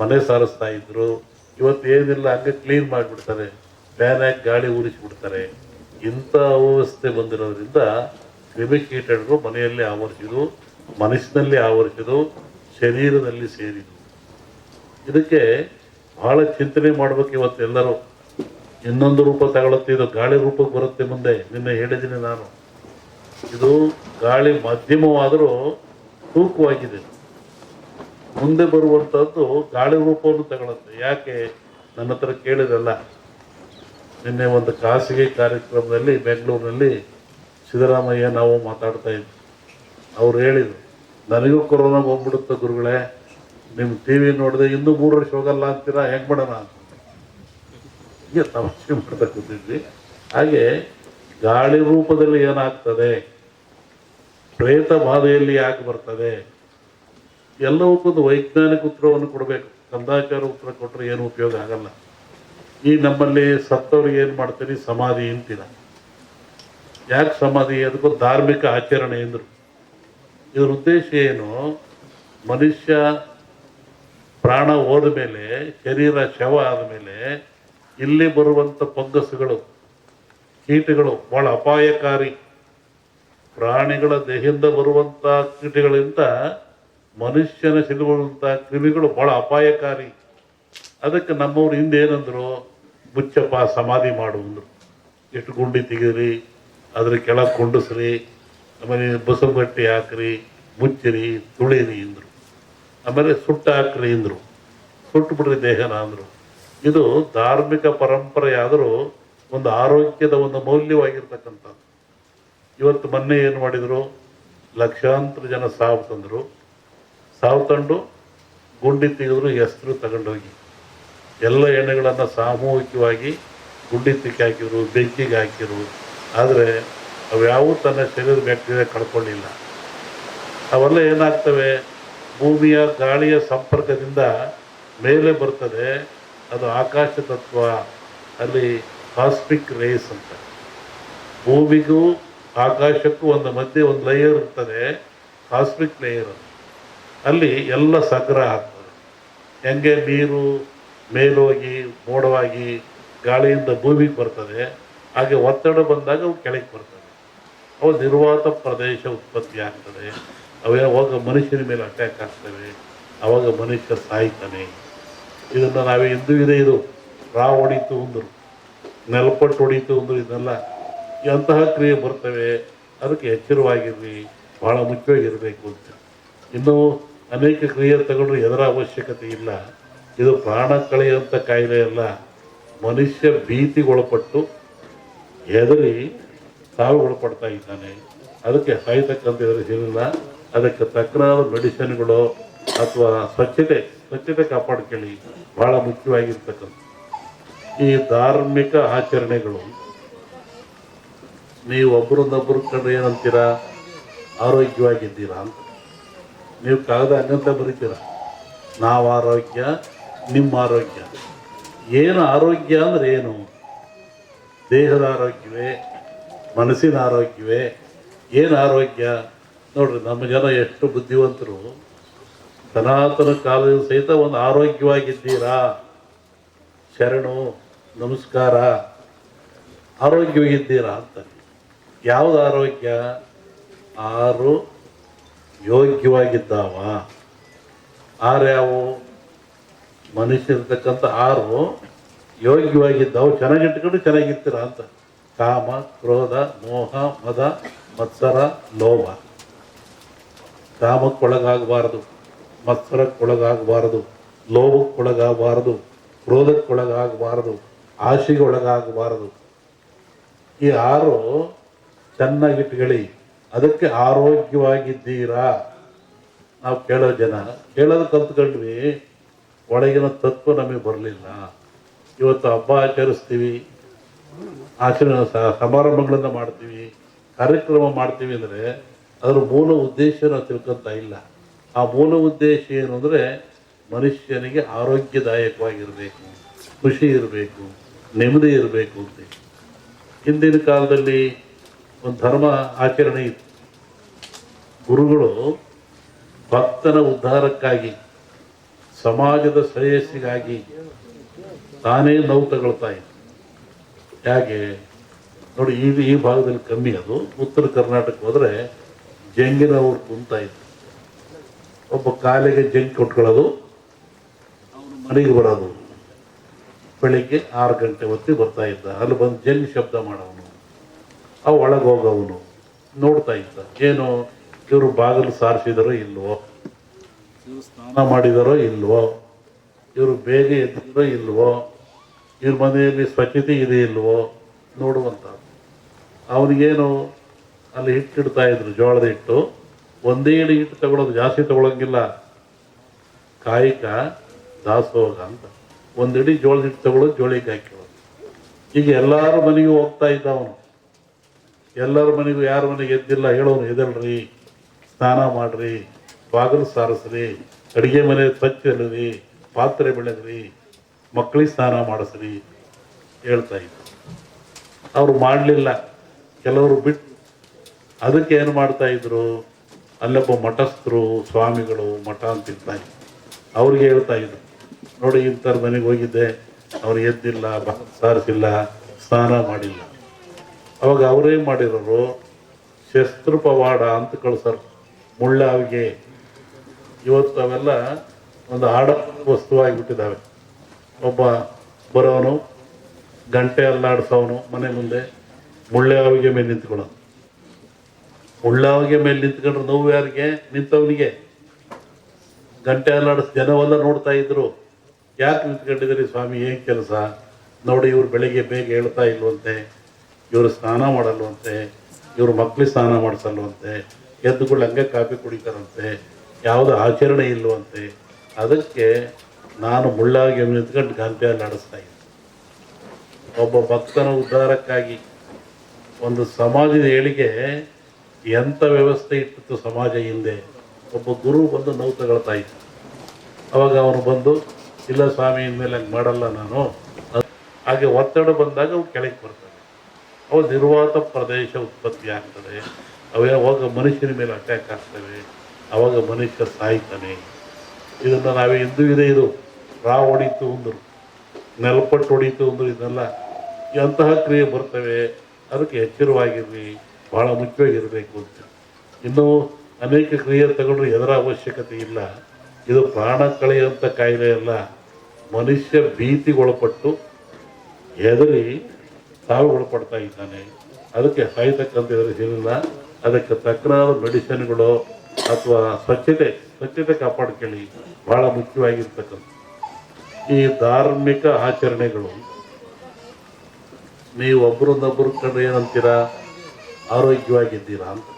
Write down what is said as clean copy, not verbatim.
ಮನೆ ಸಾರಿಸ್ತಾ ಇದ್ರು. ಇವತ್ತು ಏನಿಲ್ಲ, ಹಂಗೆ ಕ್ಲೀನ್ ಮಾಡಿಬಿಡ್ತಾರೆ, ಫ್ಯಾನ್ ಹಾಕಿ ಗಾಳಿ ಉರಿಸಿಬಿಡ್ತಾರೆ. ಇಂಥ ಅವ್ಯವಸ್ಥೆ ಬಂದಿರೋದ್ರಿಂದ ಕ್ರಿಮಿಕೀಟಗಳು ಮನೆಯಲ್ಲಿ ಆವರಿಸಿದು, ಮನಸ್ಸಿನಲ್ಲಿ ಆವರಿಸಿದು, ಶರೀರದಲ್ಲಿ ಸೇರಿದು. ಇದಕ್ಕೆ ಬಹಳ ಚಿಂತನೆ ಮಾಡ್ಬೇಕು ಇವತ್ತೆಲ್ಲರೂ. ಇನ್ನೊಂದು ರೂಪ ತಗೊಳುತ್ತೆ, ಇದು ಗಾಳಿ ರೂಪಕ್ಕೆ ಬರುತ್ತೆ ಮುಂದೆ. ನಿನ್ನೆ ಹೇಳಿದ್ದೀನಿ ನಾನು, ಇದು ಗಾಳಿ ಮಧ್ಯಮವಾದರೂ ತೂಕವಾಗಿದೆ. ಮುಂದೆ ಬರುವಂಥದ್ದು ಗಾಳಿ ರೂಪವನ್ನು ತಗೊಳುತ್ತೆ. ಯಾಕೆ ನನ್ನ ಹತ್ರ ಕೇಳಿರಲ್ಲ. ನಿನ್ನೆ ಒಂದು ಖಾಸಗಿ ಕಾರ್ಯಕ್ರಮದಲ್ಲಿ ಬೆಂಗಳೂರಿನಲ್ಲಿ ಸಿದ್ದರಾಮಯ್ಯ ನಾವು ಮಾತಾಡ್ತಾ ಇದ್ವಿ. ಅವ್ರು ಹೇಳಿದರು, ನನಗೂ ಕೊರೋನಾ ಬಂದ್ಬಿಡುತ್ತೆ ಗುರುಗಳೇ, ನಿಮ್ಮ ಟಿ ವಿ ನೋಡಿದೆ ಇನ್ನೂ 3 ವರ್ಷ ಹೋಗಲ್ಲ ಅಂತೀರಾ, ಹೆಂಗೆ ಮಾಡೋಣ ಅಂತ ಹೀಗೆ ತಮಾಷೆ ಮಾಡ್ತಾ ಕೂತಿದ್ವಿ. ಹಾಗೆ ಗಾಳಿ ರೂಪದಲ್ಲಿ ಏನಾಗ್ತದೆ, ಪ್ರೇತ ಬಾಧೆಯಲ್ಲಿ ಯಾಕೆ ಬರ್ತದೆ, ಎಲ್ಲವಕ್ಕೊಂದು ವೈಜ್ಞಾನಿಕ ಉತ್ತರವನ್ನು ಕೊಡಬೇಕು. ಕಂದಾಚಾರ ಉತ್ತರ ಕೊಟ್ಟರೆ ಏನು ಉಪಯೋಗ ಆಗಲ್ಲ. ಈ ನಮ್ಮಲ್ಲಿ ಸತ್ತವ್ರಿಗೆ ಏನು ಮಾಡ್ತೀರಿ, ಸಮಾಧಿ ಅಂತೀರ. ಯಾಕೆ ಸಮಾಧಿ? ಅದಕ್ಕೊಂದು ಧಾರ್ಮಿಕ ಆಚರಣೆ ಎಂದರು. ಇದ್ರ ಉದ್ದೇಶ ಏನು? ಮನುಷ್ಯ ಪ್ರಾಣ ಹೋದ ಮೇಲೆ, ಶರೀರ ಶವ ಆದಮೇಲೆ ಇಲ್ಲಿ ಬರುವಂಥ ಫಂಗಸ್ಗಳು, ಕೀಟಗಳು ಭಾಳ ಅಪಾಯಕಾರಿ. ಪ್ರಾಣಿಗಳ ದೇಹದಿಂದ ಬರುವಂಥ ಕೀಟಗಳಿಂದ ಮನುಷ್ಯನ ಸಿಲುಬರುವಂಥ ಕ್ರಿಮಿಗಳು ಭಾಳ ಅಪಾಯಕಾರಿ. ಅದಕ್ಕೆ ನಮ್ಮವ್ರು ಹಿಂದೆ ಏನಂದ್ರು, ಮುಚ್ಚಪ್ಪ ಸಮಾಧಿ ಮಾಡು ಅಂದರು. ಎಷ್ಟು ಗುಂಡಿ ತೆಗೀರಿ, ಅದ್ರ ಕೆಳಗೆ ಕುಂಡಿಸ್ರಿ, ಆಮೇಲೆ ಬಸರು ಗಟ್ಟಿ ಹಾಕ್ರಿ, ಮುಚ್ಚಿರಿ, ತುಳಿರಿ ಅಂದರು. ಆಮೇಲೆ ಸುಟ್ಟು ಹಾಕ್ರಿ ಅಂದರು, ಸುಟ್ಟು ಬಿಡ್ರಿ ದೇಹನ ಅಂದರು. ಇದು ಧಾರ್ಮಿಕ ಪರಂಪರೆ ಆದರೂ ಒಂದು ಆರೋಗ್ಯದ ಒಂದು ಮೌಲ್ಯವಾಗಿರ್ತಕ್ಕಂಥದ್ದು. ಇವತ್ತು ಮೊನ್ನೆ ಏನು ಮಾಡಿದರು, ಲಕ್ಷಾಂತರ ಜನ ಸಾವು ತಂದರು. ಸಾವು ತಂದು ಗುಂಡಿ ತೆಗೆದ್ರು, ಹೆಸರು ತಗೊಂಡೋಗಿ ಎಲ್ಲ ಎಣ್ಣೆಗಳನ್ನು ಸಾಮೂಹಿಕವಾಗಿ ಗುಂಡಿ ತಿಕ್ಕಿ ಹಾಕಿದ್ರು, ಬೆಂಕಿಗೆ ಹಾಕಿದ್ರು. ಆದರೆ ಅವ್ಯಾವೂ ತನ್ನ ಶರೀರ ಬ್ಯಾಕ್ಟೀರಿಯಾ ಕಳ್ಕೊಳ್ಳಿಲ್ಲ. ಅವೆಲ್ಲ ಏನಾಗ್ತವೆ, ಭೂಮಿಯ ಗಾಳಿಯ ಸಂಪರ್ಕದಿಂದ ಮೇಲೆ ಬರ್ತದೆ. ಅದು ಆಕಾಶ ತತ್ವ, ಅಲ್ಲಿ ಕಾಸ್ಮಿಕ್ ರೇಸ್ ಅಂತ. ಭೂಮಿಗೂ ಆಕಾಶಕ್ಕೂ ಒಂದು ಮಧ್ಯೆ ಒಂದು ಲೇಯರ್ ಇರ್ತದೆ, ಕಾಸ್ಮಿಕ್ ಲೇಯರ್. ಅಲ್ಲಿ ಎಲ್ಲ ಸಂಗ್ರಹ ಆಗ್ತದೆ. ಹೆಂಗೆ ನೀರು ಮೇಲೋಗಿ ಮೋಡವಾಗಿ ಗಾಳಿಯಿಂದ ಭೂಮಿಗೆ ಬರ್ತದೆ, ಹಾಗೆ ಒತ್ತಡ ಬಂದಾಗ ಅವು ಕೆಳಗೆ ಬರ್ತದೆ. ಅವು ನಿರ್ವಾತ ಪ್ರದೇಶ ಉತ್ಪತ್ತಿ ಆಗ್ತದೆ. ಅವಾಗ ಮನುಷ್ಯನ ಮೇಲೆ ಅಟ್ಯಾಕ್ ಆಗ್ತವೆ. ಆವಾಗ ಮನುಷ್ಯ ಸಾಯ್ತಾನೆ. ಇದನ್ನು ನಾವೇ ಇಂದು ಇದೆ. ಇದು ರಾವ್ ಹೊಡಿತು ಅಂದರು, ನೆಲಪಟ್ಟು ಹೊಡಿತು ಅಂದರು. ಇದನ್ನೆಲ್ಲ ಅಂತಹ ಕ್ರಿಯೆ ಬರ್ತವೆ. ಅದಕ್ಕೆ ಎಚ್ಚರವಾಗಿರ್ರಿ, ಭಾಳ ಮುಖ್ಯವಾಗಿರಬೇಕು ಅಂತ. ಇನ್ನೂ ಅನೇಕ ಕ್ರಿಯೆ ತಗೊಂಡ್ರೆ ಎದರ ಅವಶ್ಯಕತೆ ಇಲ್ಲ. ಇದು ಪ್ರಾಣ ಕಳೆಯುವಂಥ ಕಾಯಿಲೆ ಅಲ್ಲ. ಮನುಷ್ಯ ಭೀತಿಗೊಳಪಟ್ಟು ಹೆದರಿ ಸಾವಿಗೊಳಪಡ್ತಾ ಇದ್ದಾನೆ. ಅದಕ್ಕೆ ಸಾಯ್ತಕ್ಕಂಥ ಹೆದರಿಸಿಲ್ಲ. ಅದಕ್ಕೆ ತಕ್ಕನಾದ ಮೆಡಿಸಿನ್ಗಳು ಅಥವಾ ಸ್ವಚ್ಛತೆ ಕಾಪಾಡ್ಕೊಳ್ಳಿ, ಭಾಳ ಮುಖ್ಯವಾಗಿರ್ತಕ್ಕಂಥ. ಈ ಧಾರ್ಮಿಕ ಆಚರಣೆಗಳು ನೀವು ಒಬ್ಬರನ್ನೊಬ್ಬರು ಕಂಡ್ರೆ ಏನಂತೀರಾ, ಆರೋಗ್ಯವಾಗಿದ್ದೀರಾ ಅಂತ. ನೀವು ಕಾಗದ ಹಂಗಂತ ಬರೀತೀರ, ನಾವು ಆರೋಗ್ಯ, ನಿಮ್ಮ ಆರೋಗ್ಯ. ಏನು ಆರೋಗ್ಯ ಅಂದರೆ ಏನು? ದೇಹದ ಆರೋಗ್ಯವೇ, ಮನಸ್ಸಿನ ಆರೋಗ್ಯವೇ? ಏನು ಆರೋಗ್ಯ? ನೋಡ್ರಿ, ನಮ್ಮ ಜನ ಎಷ್ಟು ಬುದ್ಧಿವಂತರು. ಸನಾತನ ಕಾಲದ ಸಹಿತ ಒಂದು ಆರೋಗ್ಯವಾಗಿದ್ದೀರಾ, ಶರಣು ನಮಸ್ಕಾರ, ಆರೋಗ್ಯವಾಗಿದ್ದೀರಾ ಅಂತ. ಯಾವುದು ಆರೋಗ್ಯ? 6 ಯೋಗ್ಯವಾಗಿದ್ದಾವ. 6 ಯಾವುವು? ಮನುಷ್ಯರ್ತಕ್ಕಂಥ 6 ಯೋಗ್ಯವಾಗಿದ್ದಾವು. ಚೆನ್ನಾಗಿಟ್ಕೊಂಡು ಚೆನ್ನಾಗಿರ್ತೀರ ಅಂತ. ಕಾಮ, ಕ್ರೋಧ, ಮೋಹ, ಮದ, ಮತ್ಸರ, ಲೋಭ. ಕಾಮಕ್ಕೊಳಗಾಗಬಾರದು, ಮತ್ಸರಕ್ಕೊಳಗಾಗಬಾರದು, ಲೋಭಕ್ಕೊಳಗಾಗಬಾರದು, ಕ್ರೋಧಕ್ಕೊಳಗಾಗಬಾರದು, ಆಶೆಗೆ ಒಳಗಾಗಬಾರದು. ಈ 6 ಚೆನ್ನಾಗಿಟ್ಕೊಳ್ಳಿ. ಅದಕ್ಕೆ ಆರೋಗ್ಯವಾಗಿದ್ದೀರಾ. ನಾವು ಕೇಳೋ ಜನ ಕೇಳೋದು ಕಲ್ತ್ಕೊಂಡ್ವಿ, ಒಳಗಿನ ತತ್ವ ನಮಗೆ ಬರಲಿಲ್ಲ. ಇವತ್ತು ಹಬ್ಬ ಆಚರಿಸ್ತೀವಿ, ಸಮಾರಂಭಗಳನ್ನು ಮಾಡ್ತೀವಿ, ಕಾರ್ಯಕ್ರಮ ಮಾಡ್ತೀವಿ ಅಂದರೆ ಅದರ ಮೂಲ ಉದ್ದೇಶ ನಾವು ತಿಳ್ಕೊತಾ ಇಲ್ಲ. ಆ ಮೂಲ ಉದ್ದೇಶ ಏನು ಅಂದರೆ ಮನುಷ್ಯನಿಗೆ ಆರೋಗ್ಯದಾಯಕವಾಗಿರಬೇಕು, ಖುಷಿ ಇರಬೇಕು, ನೆಮ್ಮದಿ ಇರಬೇಕು ಅಂತ. ಹಿಂದಿನ ಕಾಲದಲ್ಲಿ ಒಂದು ಧರ್ಮ ಆಚರಣೆ ಇತ್ತು. ಗುರುಗಳು ಭಕ್ತನ ಉದ್ಧಾರಕ್ಕಾಗಿ ಸಮಾಜದ ಶ್ರೇಯಸ್ಸಿಗಾಗಿ ತಾನೇ ನೋವು ತಗೊಳ್ತಾ ಇದ್ದ. ಹೇಗೆ ನೋಡಿ, ಈ ಭಾಗದಲ್ಲಿ ಕಮ್ಮಿ. ಅದು ಉತ್ತರ ಕರ್ನಾಟಕ ಹೋದರೆ ಜಂಗಿನವ್ರು ಕುಂತಾ ಇದ್ರು. ಒಬ್ಬ ಕಾಲಿಗೆ ಜಂಗ್ ಕೊಟ್ಕೊಳ್ಳೋದು, ಮನೆಗೆ ಬರೋದು. ಬೆಳಿಗ್ಗೆ 6 ಗಂಟೆ ಹೊತ್ತಿಗೆ ಬರ್ತಾ ಇದ್ದ. ಅಲ್ಲಿ ಬಂದು ಜಂಗ್ ಶಬ್ದ ಮಾಡೋವನು, ಅವು ಒಳಗೆ ಹೋಗೋವನು ನೋಡ್ತಾ ಇದ್ದ. ಏನು ಇವರು ಬಾಗಿಲು ಸಾರಿಸಿದಾರೋ ಇಲ್ವೋ, ಇವರು ಸ್ನಾನ ಮಾಡಿದಾರೋ ಇಲ್ವೋ, ಇವರು ಬೇಗ ಎದ್ದಿರೋ ಇಲ್ವೋ, ಇವ್ರ ಮನೆಯಲ್ಲಿ ಸ್ವಚ್ಛತೆ ಇದೆ ಇಲ್ವೋ ನೋಡುವಂತ. ಅವನಿಗೇನು ಅಲ್ಲಿ ಹಿಟ್ಟಿಡ್ತಾ ಇದ್ರು, ಜೋಳದ ಹಿಟ್ಟು. ಒಂದೇ ಇಡಿ ಹಿಟ್ಟು ತಗೊಳ್ಳೋದು, ಜಾಸ್ತಿ ತಗೊಳಂಗಿಲ್ಲ. ಕಾಯಿಕ ದಾಸೋಗ ಅಂತ ಒಂದಿಡಿ ಜೋಳದ ಹಿಟ್ಟು ತಗೊಳ್ಳೋದು, ಜೋಳಿಗೆ ಹಾಕಿರೋದು. ಈಗ ಎಲ್ಲಾರ ಮನೆಗೂ ಹೋಗ್ತಾ ಇದ್ದ ಅವನು. ಎಲ್ಲರ ಮನೆಗೂ, ಯಾರ ಮನೆಗೆ ಎದ್ದಿಲ್ಲ ಹೇಳೋನು, ಎದಲ್ರಿ, ಸ್ನಾನ ಮಾಡ್ರಿ, ಬಾಗಿಲು ಸಾರಿಸ್ರಿ, ಅಡುಗೆ ಮನೆ ಸ್ವಚ್ಛರಿ, ಪಾತ್ರೆ ಬೆಳೆದ್ರಿ, ಮಕ್ಕಳಿಗೆ ಸ್ನಾನ ಮಾಡಿಸ್ರಿ ಹೇಳ್ತಾ ಇದ್ರು. ಅವರು ಮಾಡಲಿಲ್ಲ, ಕೆಲವರು ಬಿಟ್ಟು. ಅದಕ್ಕೆ ಏನು ಮಾಡ್ತಾ ಇದ್ರು, ಅಲ್ಲೊಬ್ಬ ಮಠಸ್ಥರು, ಸ್ವಾಮಿಗಳು, ಮಠ ಅಂತಿರ್ತಾ ಇದ್ರು. ಅವ್ರಿಗೆ ಹೇಳ್ತಾ ಇದ್ರು, ನೋಡಿ ಇಂಥವ್ರ ಮನೆಗೆ ಹೋಗಿದ್ದೆ, ಅವ್ರು ಎದ್ದಿಲ್ಲ, ಬಾಗಿಲು ಸಾರಿಸಿಲ್ಲ, ಸ್ನಾನ ಮಾಡಿಲ್ಲ. ಅವಾಗ ಅವರೇನು ಮಾಡಿರೋರು, ಶಸ್ತ್ರ ಪವಾಡ ಅಂತ ಕಳ್ಸರು, ಮುಳ್ಳಾವಿಗೆ. ಇವತ್ತು ಅವೆಲ್ಲ ಒಂದು ಆಡಂಬರದ ವಸ್ತುವಾಗಿಬಿಟ್ಟಿದ್ದಾವೆ. ಒಬ್ಬ ಬರೋನು ಗಂಟೆ ಅಲ್ಲಾಡಿಸೋನು, ಮನೆ ಮುಂದೆ ಮುಳ್ಳಾವಿಗೆ ಮೇಲೆ ನಿಂತ್ಕೊಳ್ಳೋನು. ಮುಳ್ಳಾವಿಗೆ ಮೇಲೆ ನಿಂತ್ಕೊಂಡ್ರೆ ನೋವು ಯಾರಿಗೆ? ನಿಂತವನಿಗೆ. ಗಂಟೆ ಅಲ್ಲಾಡಿಸ್ ಜನವೆಲ್ಲ ನೋಡ್ತಾ ಇದ್ರು. ಯಾಕೆ ನಿಂತ್ಕೊಂಡಿದ್ದೀರಿ ಸ್ವಾಮಿ, ಏನು ಕೆಲಸ? ನೋಡಿ, ಇವ್ರು ಬೆಳಿಗ್ಗೆ ಬೇಗ ಹೇಳ್ತಾ ಇಲ್ವಂತೆ, ಇವರು ಸ್ನಾನ ಮಾಡಲ್ವಂತೆ, ಇವ್ರ ಮಕ್ಳಿಗೆ ಸ್ನಾನ ಮಾಡಿಸಲ್ವಂತೆ, ಎದ್ದುಗಳು ಹಂಗೆ ಕಾಫಿ ಕುಡಿತಾರಂತೆ, ಯಾವುದೋ ಆಚರಣೆ ಇಲ್ವಂತೆ. ಅದಕ್ಕೆ ನಾನು ಮುಳ್ಳಾಗಿ ನಿಂತ್ಕೊಂಡು ಗಂಟೆಯಲ್ಲಿ ಆಡಿಸ್ತಾ ಇದ್ದೆ. ಒಬ್ಬ ಭಕ್ತನ ಉದ್ಧಾರಕ್ಕಾಗಿ ಒಂದು ಸಮಾಜದ ಏಳಿಗೆ ಎಂಥ ವ್ಯವಸ್ಥೆ ಇಟ್ಟಿತ್ತು ಸಮಾಜ ಹಿಂದೆ. ಒಬ್ಬ ಗುರು ಬಂದು ನೋವು ತಗೊಳ್ತಾ ಇದ್ದ. ಅವಾಗ ಅವನು ಬಂದು, ಇಲ್ಲ ಸ್ವಾಮಿ, ಇನ್ಮೇಲೆ ಹಂಗೆ ಮಾಡಲ್ಲ ನಾನು. ಹಾಗೆ ಒತ್ತಡ ಬಂದಾಗ ಅವು ಕೆಳಗೆ ಬರ್ತವೆ. ಅವು ನಿರ್ವಾತ ಪ್ರದೇಶ ಉತ್ಪತ್ತಿ ಆಗ್ತದೆ. ಅವೇ ಅವಾಗ ಮನುಷ್ಯನ ಮೇಲೆ ಅಟ್ಯಾಕ್ ಆಗ್ತವೆ. ಅವಾಗ ಮನುಷ್ಯ ಸಾಯ್ತಾನೆ. ಇದನ್ನು ನಾವೇ ಹಿಂದೂ ಇದೆ. ಇದು ರಾವ್ ಹೊಡೀತು ಅಂದರು, ನೆಲಪಟ್ಟು ಹೊಡೀತು ಅಂದರು. ಇದನ್ನೆಲ್ಲ ಅಂತಹ ಕ್ರಿಯೆ ಬರ್ತವೆ. ಅದಕ್ಕೆ ಎಚ್ಚರವಾಗಿರ್ರಿ, ಭಾಳ ಮುಖ್ಯವಾಗಿರಬೇಕು ಅಂತ. ಇನ್ನೂ ಅನೇಕ ಕ್ರಿಯೆ ತಗೊಂಡ್ರೆ ಎದರ ಅವಶ್ಯಕತೆ ಇಲ್ಲ. ಇದು ಪ್ರಾಣ ಕಳೆಯುವಂಥ ಕಾಯಿಲೆ ಅಲ್ಲ. ಮನುಷ್ಯ ಭೀತಿಗೊಳಪಟ್ಟು ಹೆದರಿ ಒಳಪಡ್ತಾ ಇದ್ದಾನೆ. ಅದಕ್ಕೆ ಸಾಯ್ತಕ್ಕಂಥ ಎದುರಿಸಿಲ್ಲ. ಅದಕ್ಕೆ ತಕ್ಕನಾದ ಮೆಡಿಸಿನ್ಗಳು ಅಥವಾ ಸ್ವಚ್ಛತೆ ಕಾಪಾಡ್ಕೊಳ್ಳಿ, ಭಾಳ ಮುಖ್ಯವಾಗಿರ್ತಕ್ಕಂಥ. ಈ ಧಾರ್ಮಿಕ ಆಚರಣೆಗಳು ನೀವು ಒಬ್ಬರನ್ನೊಬ್ಬರು ಕಂಡ್ರೆ ಏನಂತೀರಾ? ಆರೋಗ್ಯವಾಗಿದ್ದೀರಾ ಅಂತ.